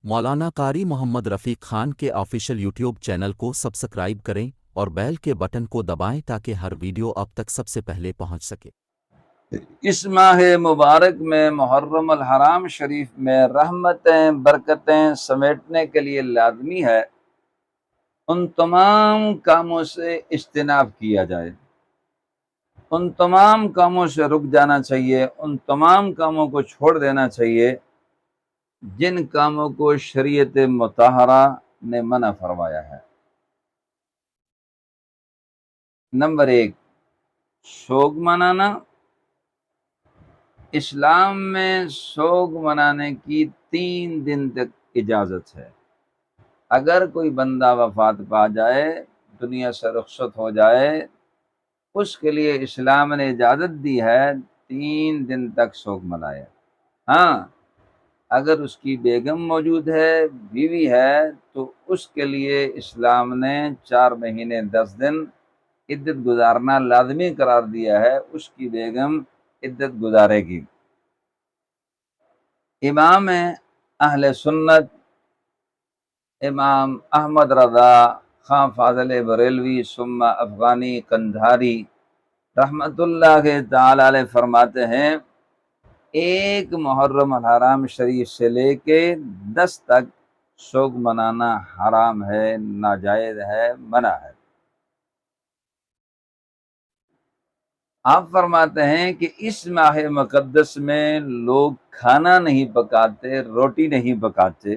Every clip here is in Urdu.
مولانا قاری محمد رفیق خان کے آفیشیل یوٹیوب چینل کو سبسکرائب کریں اور بیل کے بٹن کو دبائیں تاکہ ہر ویڈیو اب تک سب سے پہلے پہنچ سکے۔ اس ماہ مبارک میں محرم الحرام شریف میں رحمتیں برکتیں سمیٹنے کے لیے لازمی ہے ان تمام کاموں سے اجتناب کیا جائے، ان تمام کاموں سے رک جانا چاہیے، ان تمام کاموں کو چھوڑ دینا چاہیے جن کاموں کو شریعت مطہرہ نے منع فرمایا ہے۔ نمبر 1، سوگ منانا۔ اسلام میں سوگ منانے کی 3 دن تک اجازت ہے۔ اگر کوئی بندہ وفات پا جائے، دنیا سے رخصت ہو جائے، اس کے لیے اسلام نے اجازت دی ہے 3 دن تک سوگ منائے۔ ہاں، اگر اس کی بیگم موجود ہے، بیوی ہے، تو اس کے لیے اسلام نے 4 مہینے 10 دن عدت گزارنا لازمی قرار دیا ہے۔ اس کی بیگم عدت گزارے گی۔ امام اہل سنت امام احمد رضا خان فاضل بریلوی ثم افغانی قندھاری رحمت اللہ تعالی علیہ فرماتے ہیں، 1 محرم الحرام شریف سے لے کے 10 تک سوگ منانا حرام ہے، ناجائز ہے، منع ہے۔ آپ فرماتے ہیں کہ اس ماہ مقدس میں لوگ کھانا نہیں پکاتے، روٹی نہیں پکاتے،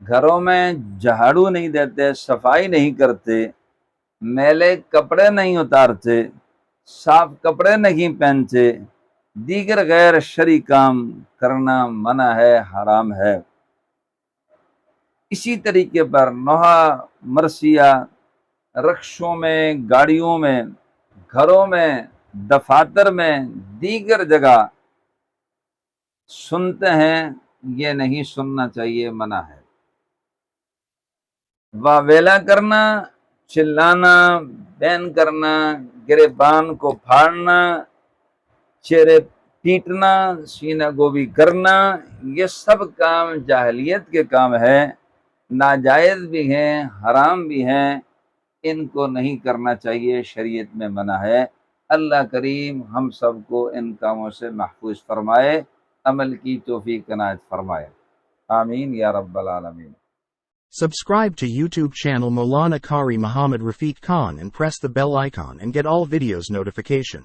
گھروں میں جھاڑو نہیں دیتے، صفائی نہیں کرتے، میلے کپڑے نہیں اتارتے، صاف کپڑے نہیں پہنتے، دیگر غیر شرعی کام کرنا منع ہے، حرام ہے۔ اسی طریقے پر نوحہ مرثیہ، رکشوں میں، گاڑیوں میں، گھروں میں، دفاتر میں، دیگر جگہ سنتے ہیں، یہ نہیں سننا چاہیے، منع ہے۔ واویلا کرنا، چلانا، بین کرنا، گریبان کو پھاڑنا، چہرے پیٹنا، سینہ گوبی کرنا، یہ سب کام جاہلیت کے کام ہیں، ناجائز بھی ہیں، حرام بھی ہیں، ان کو نہیں کرنا چاہیے، شریعت میں منع ہے۔ اللہ کریم ہم سب کو ان کاموں سے محفوظ فرمائے، عمل کی توفیق عنایت فرمائے، آمین یا رب العالمین۔ Subscribe to YouTube channel Maulana Qari Muhammad Rafiq Khan and press the bell icon and get all videos notification.